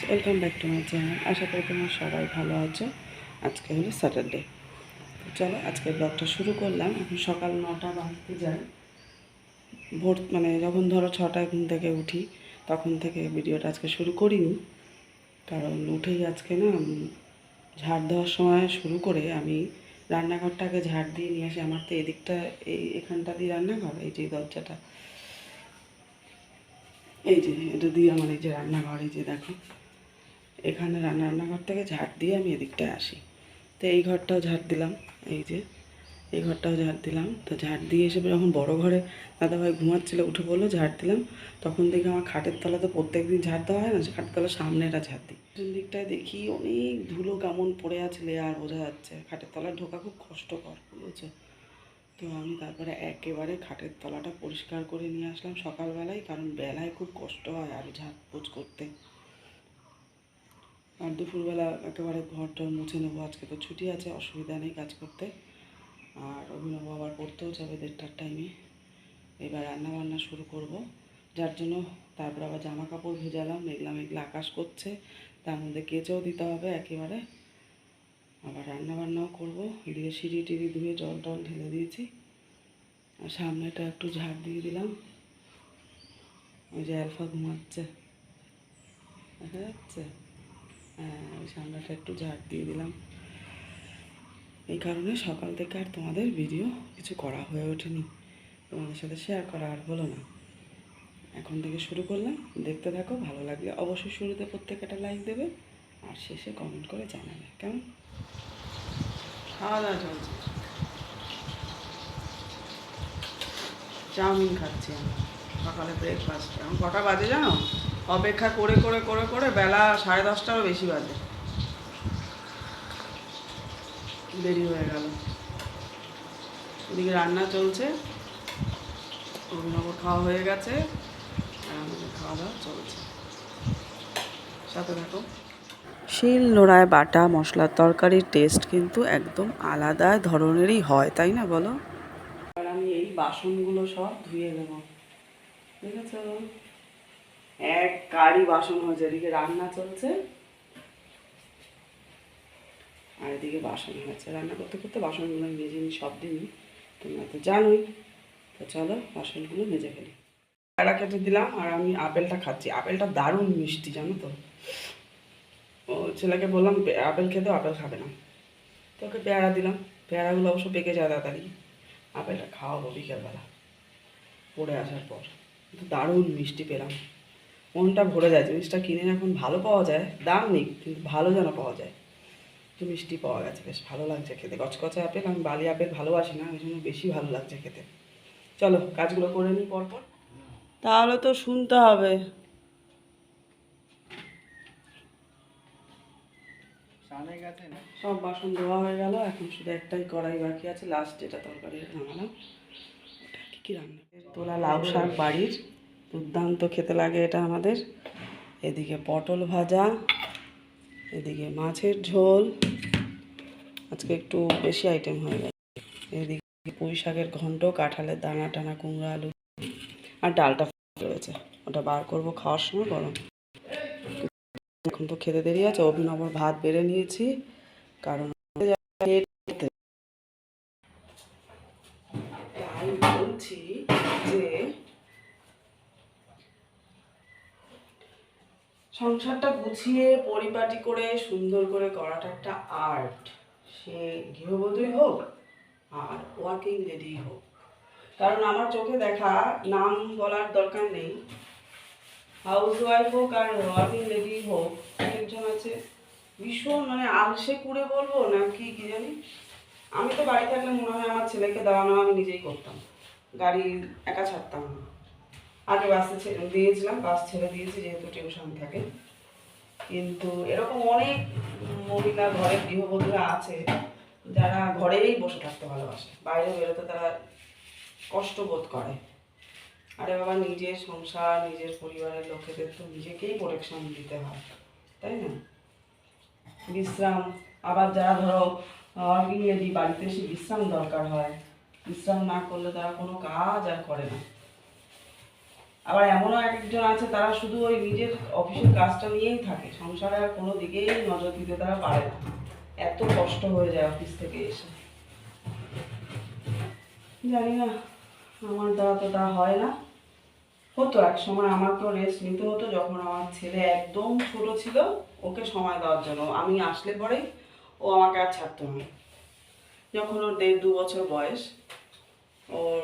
Welcome back to my channel. আশা করি তোমরা সবাই ভালো আছো। আজকে হলো স্যাটারডে। চলো আজকের ব্লগটা শুরু করলাম। এখন সকাল 9টা বাজতে যায়। ভোর যখন ধরো 6টায় ঘুম থেকে উঠি তখন থেকে ভিডিওটা আজকে শুরু করিনি, কারণ উঠেই আজকে ঝাড় দেওয়ার সময় শুরু করে আমি রান্নাঘরটাকে ঝাড় দিয়ে নিয়ে আসি। আমার তো এদিকটা এখানটা দিয়ে রান্নাঘর, এই যে দরজাটা, এই যে এটা দিয়ে আমার এই যে রান্নাঘর, এই যে দেখো এখানে রান্নাঘর থেকে ঝাড় দিয়ে আমি এদিকটায় আসি। তো এই ঘরটাও ঝাড় দিলাম, এই যে এই ঘরটাও ঝাড় দিলাম। তো ঝাড় দিয়ে এসে যখন বড় ঘরে দাদাভাই ঘুমাচ্ছিলো, উঠে বললো ঝাড় দিলাম, তখন দেখি আমার খাটের তলা তো প্রত্যেক দিন ঝাড় দেওয়া হয় না, সে খাটের তলার সামনেটা ঝাড় দিই। পিছন দিকটায় দেখি অনেক ধুলো কেমন পড়ে আছে, লেয়ার বোঝা যাচ্ছে। খাটের তলায় ঢোকা খুব কষ্টকর, বুঝেছো? তো আমি তারপরে একেবারে খাটের তলাটা পরিষ্কার করে নিয়ে আসলাম সকালবেলায়, কারণ বেলায় খুব কষ্ট হয় আর ঝাড়পোছ করতে। আর দুপুরবেলা একেবারে ঘরটার মুছে নেবো। আজকে তো ছুটি আছে, অসুবিধা নেই কাজ করতে। আর অভিনব আবার পড়তেও যাবে 1:30টার টাইমে। এবার রান্নাবান্না শুরু করব, যার জন্য তারপর আবার জামা কাপড় ভেজালাম। মেঘলা মেঘলা আকাশ করছে, তার মধ্যে কেচেও দিতে হবে একেবারে। আবার রান্নাবান্নাও করবো, দিয়ে সিঁড়ি টিড়ি ধুয়ে জল টল ঢেলে দিয়েছি। আর সামনেটা একটু ঝাড় দিয়ে দিলাম। ওই যে অ্যালফা ঘুমাচ্ছে, দেখা যাচ্ছে? হ্যাঁ, ওই সামনেটা একটু ঝাড় দিয়ে দিলাম। এই কারণে সকাল থেকে আর তোমাদের ভিডিও কিছু করা হয়ে ওঠেনি, তোমাদের সাথে শেয়ার করা আর হলো না। এখন থেকে শুরু করলাম, দেখতে থাকো। ভালো লাগলে অবশ্যই শুরুতে প্রত্যেকে একটা লাইক দেবে, আর শেষে কমেন্ট করে জানাবে কেমন। খাওয়া দাওয়া চলছে, চাউমিন খাচ্ছি আমরা সকালে ব্রেকফাস্ট। এখন কটা বাজে জানো? অপেক্ষা করে করে করে করে বেলা 10:30টারও বেশি বাজে, দেরি হয়ে গেল। এদিকে রান্না চলছে, অভিনব খাওয়া হয়ে গেছে, আর আমাদের খাওয়া দাওয়া চলছে। সাথে থাকো। শিল নোড়ায় বাটা মশলার তরকারির টেস্ট কিন্তু একদম আলাদা ধরনেরই হয়, তাই না বলো? আর আমি এই বাসনগুলো সব ধুয়ে দেবো, ঠিক আছে? এক গাড়ি বাসন হয়েছে। এদিকে রান্না চলছে আর এদিকে বাসন হয়েছে। রান্না করতে করতে বাসনগুলো মেজে নিই সব দিনই, তোমরা তো জানোই। তো চলো বাসনগুলো মেজে ফেলি। পেয়ারা কেটে দিলাম আর আমি আপেলটা খাচ্ছি। আপেলটা দারুণ মিষ্টি, জানো তো? ও ছেলেকে বললাম আপেল খেতে, আপেল খাবে না, তো ওকে পেয়ারা দিলাম। পেয়ারাগুলো অবশ্য পেকে যায় তাড়াতাড়ি। আপেলটা খাওয়াবো বিকেলবেলা পড়ে আসার পর। কিন্তু দারুণ মিষ্টি পেলাম, মনটা ভরে যায়। জিনিসটা কিনে এখন ভালো পাওয়া যায়, দাম নেই কিন্তু ভালো যেন পাওয়া যায়। একটু মিষ্টি পাওয়া গেছে, বেশ ভালো লাগছে খেতে। কচকচে আপেল, আমি বালি আপেল ভালোবাসি না, ওই জন্য বেশি ভালো লাগছে খেতে। চলো কাজগুলো করে নিই পরপর, তাহলে তো শুনতে হবে। সব বাসন ধোয়া হয়ে গেল, এখন শুধু একটাই কড়াই বাকি আছে, লাস্ট যেটা তরকারি নামালাম। ওটা কী রান্না? তোলা লাউ শাক বাড়ির, দুর্দান্ত খেতে লাগে এটা আমাদের। এদিকে পটল ভাজা, এদিকে মাছের ঝোল, আজকে একটু বেশি আইটেম হয়ে গেছে। এদিকে পুঁই শাকের ঘন্ট, কাঁঠালের দানা টানা, কুমড়ো আলু, আর ডালটা রয়েছে, ওটা বার করবো খাওয়ার সময় গরম। এখন তো খেতে দেরি আছে। অভিনবর ভাত বেড়ে নিয়েছি, কারণ আমি বলছি যে সংসারটা গুছিয়ে পরিপাটি করে সুন্দর করে করাটা একটা আর্ট। সে গৃহবধূই হোক আর ওয়ার্কিং লেডি হোক, কারণ আমার চোখে দেখা, নাম বলার দরকার নেই, হাউস ওয়াইফ হোক আর ওয়ার্কিং লেডি হোক, একজন আছে ভীষণ আলসে কুড়ে বলবো না কি কি জানি। আমি তো বাড়ি থাকলে মনে হয় আমার ছেলেকে দেওয়ানো আমি নিজেই করতাম, গাড়ি একা ছাড়তাম না। আগে বাসে ছেড়ে দিয়েছিলাম, বাস ছেড়ে দিয়েছি যেহেতু টিউশন থাকে। কিন্তু এরকম অনেক মহিলা ঘরের গৃহবধূরা আছে যারা ঘরেই বসে থাকতে ভালোবাসে, বাইরে বেরোতে তারা কষ্ট বোধ করে। আরে বাবা, নিজের সংসার, নিজের পরিবারের লোকেদের তো নিজেকেই প্রোটেকশন দিতে হয়, তাই না? বিশ্রাম, আবার যারা ধরো ওয়ার্কিং লেডি, বাড়িতে এসে বিশ্রাম দরকার হয়, বিশ্রাম না করলে তারা কোনো কাজ আর করে না। আবার এমনও একজন আছে তারা শুধু ওই নিজের অফিসের কাজটা নিয়েই থাকে, সংসারে আর কোনো দিকেই নজর দিতে তারা পারে না, এত কষ্ট হয়ে যায় অফিস থেকে এসে। জানি না আমার দ্বারা তো তা হয় না। হতো এক সময় আমাকেও রেস্ট নিতে হতো, যখন আমার ছেলে একদম ছোট ছিল, ওকে সময় দেওয়ার জন্য। আমি আসলে পরেই ও আমাকে আর ছাড়তো না। যখন ওর 1.5-2 বছর বয়স, ওর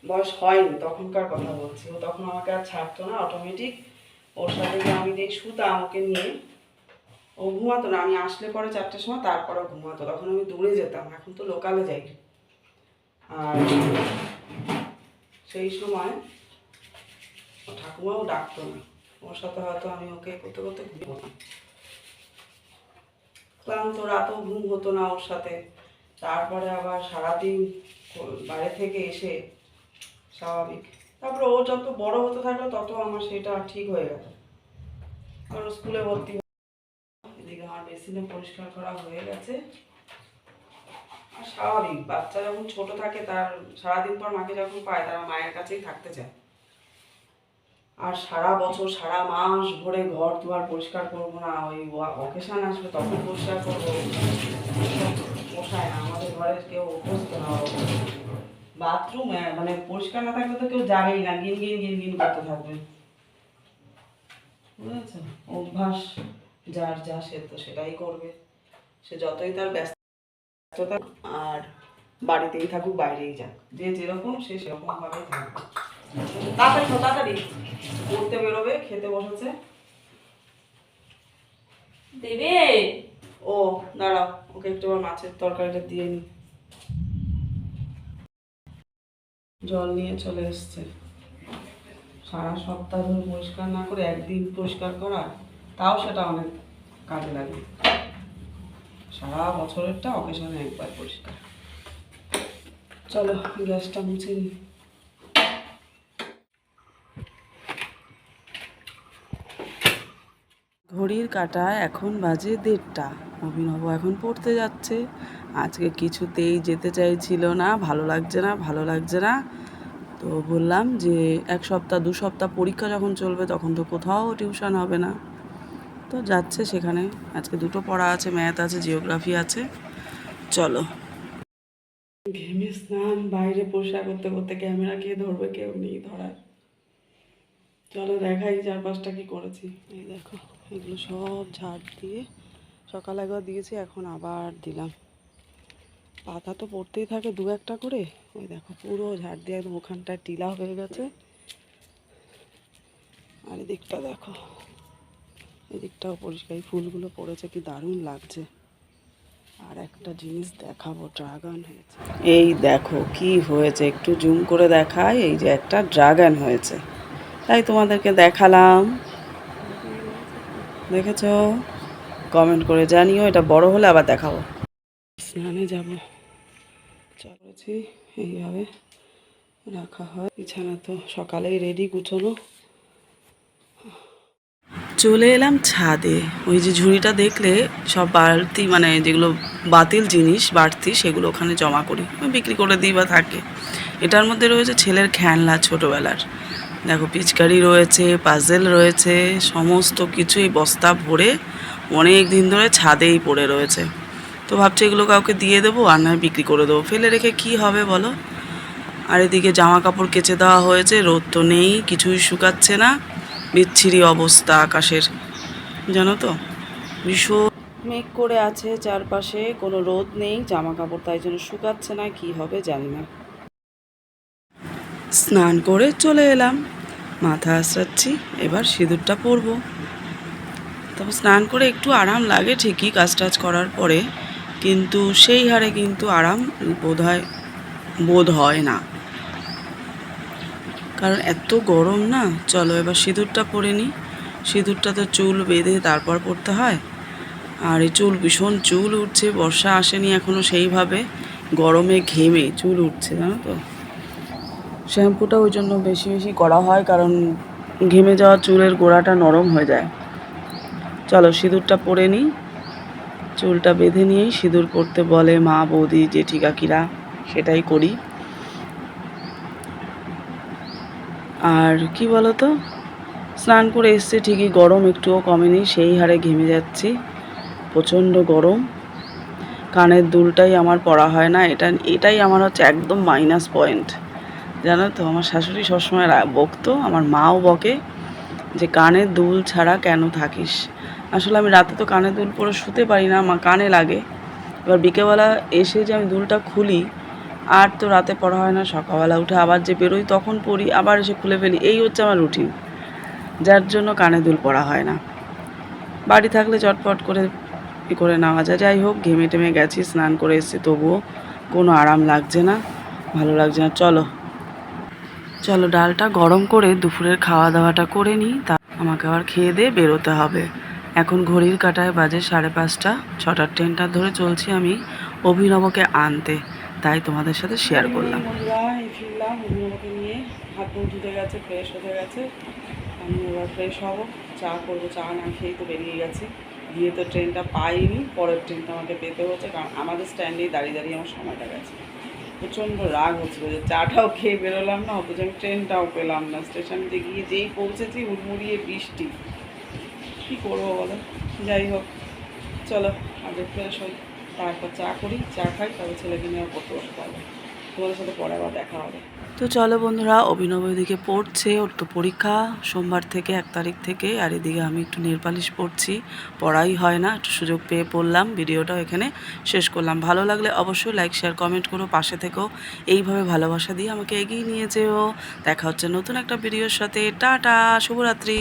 বয়স হয়নি তখনকার কথা বলছি, ও তখন আমাকে আর ছাড়তো না। অটোমেটিক ওর সাথে আমি যেই শুতাম ওকে নিয়ে, ও ঘুমাতো না। আমি আসলে পরে 4টের সময়, তারপরে ঘুমাতো। তখন আমি দূরে যেতাম, এখন তো লোকালে যাই। আর সেই সময় ঠাকুমাও ডাকতো না, ওর সাথে হয়তো আমি ওকে করতে করতে ঘুমাতাম। ক্লান্ত, রাতও ঘুম হতো না ওর সাথে। তারপরে আবার সারাদিন বাইরে থেকে এসে স্বাভাবিক। তারপরে ও যত বড় হতে থাকলো তত আমার সেটা ঠিক হয়ে গেল। আর স্কুলে ভর্তি, এদিকে আমার বেসিনে পরিষ্কার করা হয়ে গেছে। আর স্বাভাবিক, বাচ্চা যখন ছোট থাকে তার সারাদিন পর মাকে যখন পায় তারা মায়ের কাছেই থাকতে চায়। আর সারা বছর সারা মাস ভরে ঘর দুয়ার পরিষ্কার করবো না, ওই অকেশন আসবে তখন পরিষ্কার করবো, পোষায় না। আমাদের ঘরে কেউ অভ্যস্ত না। বাথরুম মানে পরিষ্কার না থাকলে তো কেউ যাবেই না, গিন গিন গিন গিন করতে থাকবে, বুঝেছো? অভ্যাস যার যা, সে তো সেটাই করবে। সে যতই তার ব্যস্ততা আর বাড়িতেই থাকুক বাইরেই যাক, যে যেরকম সে সেরকম ভাবেই থাকবে। তাড়াতাড়ি তাড়াতাড়ি পড়তে বেরোবে, খেতে বসেছে দেবে। ও। দাঁড়াও, ওকে একটু আবার মাছের তরকারিটা দিয়ে নি। জল নিয়ে চলে এসছে। সারা সপ্তাহ ধরে পরিষ্কার না করে একদিন পরিষ্কার করা, তাও সেটা অনেক কাজে লাগে। সারা বছরেরটা অকেশনে একবার পরিষ্কার। চলো গ্যাসটা মুছে নিই। ঘড়ির কাঁটায় এখন বাজে 1:30। অভিনব এখন পড়তে যাচ্ছে। আজকে কিছুতেই যেতে চাইছিল না, ভালো লাগছে না ভালো লাগছে না। তো বললাম যে 1 সপ্তাহ 2 সপ্তাহ পরীক্ষা যখন চলবে তখন তো কোথাও টিউশন হবে না। তো যাচ্ছে সেখানে। আজকে 2টো পড়া আছে, ম্যাথ আছে, জিওগ্রাফি আছে। চলো। ঘেমে স্নান, বাইরে পরিষ্কার করতে করতে ক্যামেরা কে ধরবে, কেউ নেই ধরার। চলো দেখাই চারপাশটা কি করেছি। এই দেখো, এগুলো সব ঝাড় দিয়ে সকালে একবার দিয়েছি, এখন আবার দিলাম। পাতা তো পড়তেই থাকে 2-1টা করে। ওই দেখো পুরো ঝাড় দিয়ে একদম ওখানটায় টিলা হয়ে গেছে। আর এদিকটা দেখো, এদিকটাও পরিষ্কার, ফুলগুলো পড়েছে, কি দারুণ লাগছে। আর একটা জিনিস দেখাবো, ড্রাগন হয়েছে। এই দেখো কি হয়েছে, একটু জুম করে দেখায়। এই যে একটা ড্রাগন হয়েছে, তাই তোমাদেরকে দেখালাম। দেখেছ? কমেন্ট করে জানিও, এটা বড় হলে আবার দেখাবো। স্নানে যাব, চলেছি। এইভাবে রাখা হয় বিছানা, তো সকালেই রেডি গুছোনো। চলে এলাম ছাদে। ওই যে ঝুড়িটা দেখলে, সব বাড়তি মানে যেগুলো বাতিল জিনিস বাড়তি, সেগুলো ওখানে জমা করি, বিক্রি করে দিই বা থাকে। এটার মধ্যে রয়েছে ছেলের খেলনা ছোটোবেলার। দেখো পিচকারি রয়েছে, পাজেল রয়েছে, সমস্ত কিছু এই বস্তা ভরে অনেক দিন ধরে ছাদেই পড়ে রয়েছে। তো ভাবছি এগুলো কাউকে দিয়ে দেবো, আর নয় বিক্রি করে দেবো, ফেলে রেখে কি হবে বলো। আর এদিকে জামা কাপড় কেচে দেওয়া হয়েছে, রোদ তো নেই, কিছুই শুকাচ্ছে না। বিচ্ছিরি অবস্থা আকাশের, জানো তো, ভীষণ মেঘ করে আছে চারপাশে, কোনো রোদ নেই, জামা কাপড় তাই জন্য শুকাচ্ছে না, কি হবে জানি না। স্নান করে চলে এলাম, মাথা আঁচড়াচ্ছি, এবার সিঁদুরটা পরবো। তবে স্নান করে একটু আরাম লাগে ঠিকই কাজ টাজ করার পরে, কিন্তু সেই হারে কিন্তু আরাম বোধ হয় না, কারণ এত গরম না। চলো এবার সিঁদুরটা পরে নিই। সিঁদুরটা তো চুল বেঁধে তারপর পরতে হয়। আর এই চুল, ভীষণ চুল উঠছে, বর্ষা আসেনি এখনও সেইভাবে, গরমে ঘেমে চুল উঠছে, জানো তো। শ্যাম্পুটা ওই জন্য বেশি বেশি করা হয়, কারণ ঘেমে যাওয়া চুলের গোড়াটা নরম হয়ে যায়। চলো সিঁদুরটা পরে নিই। চুলটা বেঁধে নিয়েই সিঁদুর পরতে বলে মা, বৌদি, জেঠি কাকিরা, সেটাই করি। আর কি বলতো, স্নান করে এসছে ঠিকই, গরম একটুও কমেনি, সেই হারে ঘেমে যাচ্ছি, প্রচণ্ড গরম। কানের দুলটাই আমার পরা হয় না, এটাই আমার হচ্ছে একদম মাইনাস পয়েন্ট, জানো তো। আমার শাশুড়ি সবসময় বকতো, আমার মাও বকে যে কানের দুল ছাড়া কেন থাকিস। আসলে আমি রাতে তো কানের দুল পরে শুতে পারি না, আমার কানে লাগে। এবার বিকেলবেলা এসে যে আমি দুলটা খুলি, আর তো রাতে পড়া হয় না, সকালবেলা উঠে আবার যে বেরোই তখন পড়ি, আবার এসে খুলে ফেলি, এই হচ্ছে আমার রুটিন, যার জন্য কানে দুল পরা হয় না। বাড়ি থাকলে চটপট করে করে নেওয়া যায়। যাই হোক, ঘেমে টেমে গেছি, স্নান করে এসেছি, তবুও কোনো আরাম লাগছে না, ভালো লাগছে না। চলো চলো ডালটা গরম করে দুপুরের খাওয়া দাওয়াটা করে নিই, তা আমাকে আবার খেয়ে দিয়ে বেরোতে হবে। এখন ঘড়ির কাঁটায় বাজে 5:30, 6টার ট্রেনটা ধরে চলছি আমি অভিনবকে আনতে, তাই তোমাদের সাথে শেয়ার করলাম। বন্ধুরা, এই ফিরলাম অভিনবকে নিয়ে, হাত মুখ ধুতে গেছে, ফ্রেশ হতে গেছে, আমি এবার ফ্রেশ হব, চা করবো, চা না খেয়েই তো বেরিয়ে গেছি, গিয়ে তো ট্রেনটা পাইনি, পরের ট্রেনটা আমাকে পেতে হচ্ছে, কারণ আমাদের স্ট্যান্ডেই দাঁড়িয়ে দাঁড়িয়ে আমার সময়টা গেছে। প্রচণ্ড রাগ হচ্ছিলো যে চাটাও খেয়ে বেরোলাম না, অথচ আমি ট্রেনটাও পেলাম না। স্টেশনতে গিয়ে যেই পৌঁছেছি হুড়মুড়িয়ে বৃষ্টি, কী করবো বলো। যাই হোক, চলো আগে ফ্রেশ হই, তারপর চা করি, চা খাই, তবে ছেলেকে নিয়ে পড়তে বসতে পারবো। তোমাদের সাথে পরে আবার দেখা হবে। তো চলো বন্ধুরা, অভিনব এদিকে পড়ছে, ওর তো পরীক্ষা সোমবার থেকে, 1 তারিখ থেকে, আর এদিকে আমি একটু নেল পালিশ পড়ছি, পড়াই হয় না, একটু সুযোগ পেয়ে পড়লাম। ভিডিওটাও এখানে শেষ করলাম। ভালো লাগলে অবশ্যই লাইক শেয়ার কমেন্ট করো, পাশে থেকেও এইভাবে ভালোবাসা দিয়ে আমাকে এগিয়ে নিয়ে যেও। দেখা হচ্ছে নতুন একটা ভিডিওর সাথে। টাটা, শুভরাত্রি।